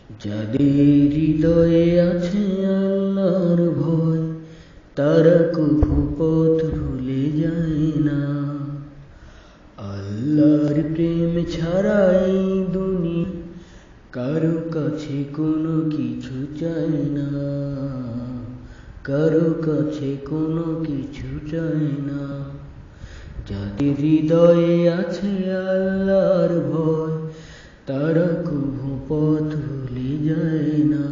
যাদের হৃদয়ে আছে আল্লাহর ভয়, তারা কভু পথ ভুলে যায় না। আল্লাহর প্রেম ছাড়া এই দুনিয়া কারো কাছে কোনো কিছু চায় না, কারো কাছে কোনো কিছু চায় না। যাদের হৃদয়ে আছে আল্লাহর ভয়, তারা কভু পথ ভুলে যায় না।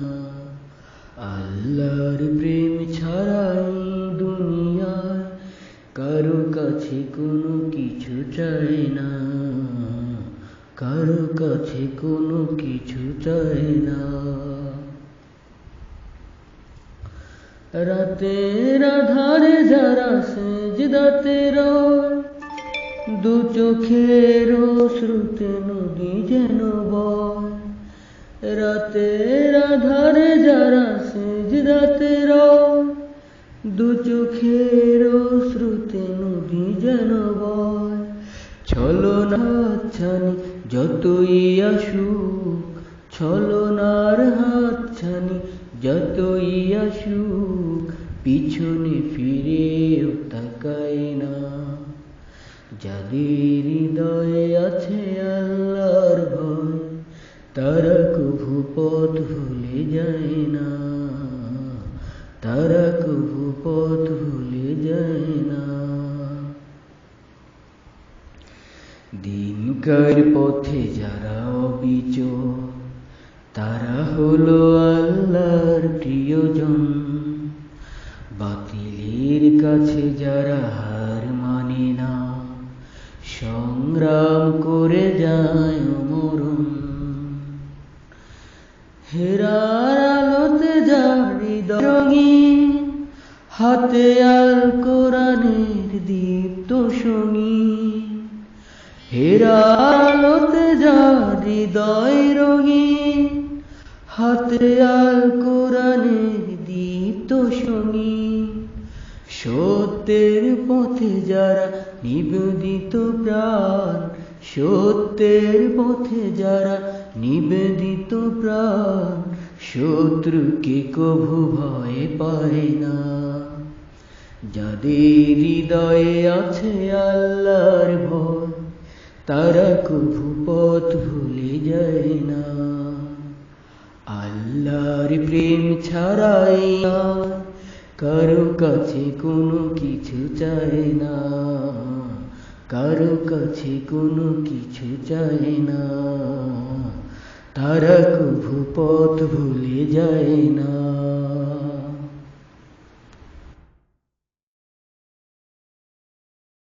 আল্লাহর প্রেম ছাড়া এই দুনিয়ায় কারো কাছে কোনো কিছু চায় না, কারো কাছে কোনো কিছু চায় না। রাতের আধারে যারা সেজদাতে রয়, দু চোখের অশ্রুতে নদী যেন বয়। রাতের আধারে যারা সেজদাতে রয়, দু চোখের অশ্রুতে নদী যেন বয়। ছলনার ছানি যতই আসুক, ছলনার হাতছানি যতই আসুক, পিছনে ফিরেও তাকায় না। যাদের হৃদয়ে আছে আল্লাহর ভয়, তারা কভু পথ ভুলে যায় না, তারা কভু পথ ভুলে যায় না। দিনকার পথে যারা অবিচল, তারা হলো আল্লাহর প্রিয়জন। বাতিলের কাছে যারা হার মানে না, সংগ্রাম করে যায় মরণ। হেরার আলোতে যার হৃদয় রঙিন, হাতে আল কোরআনের দীপ্ত সঙ্গীন। হেরার আলোতে যার হৃদয় রঙিন, হাতে আল কোরআনের দীপ্ত সঙ্গীন। সত্যের পথে যারা নিবেদিত প্রাণ, সত্যের পথে যারা নিবেদিত প্রাণ, শত্রুকে কভু ভয় পায় না। যাদের হৃদয়ে আছে আল্লাহর ভয়, তারা কভু পথ ভুলে যায় না। আল্লাহর প্রেম ছাড়াই কারো কাছে কোনো কিছু চায় না, কারো কাছে কোনো কিছু চায় না। তারা কভু পথ ভুলে যায় না।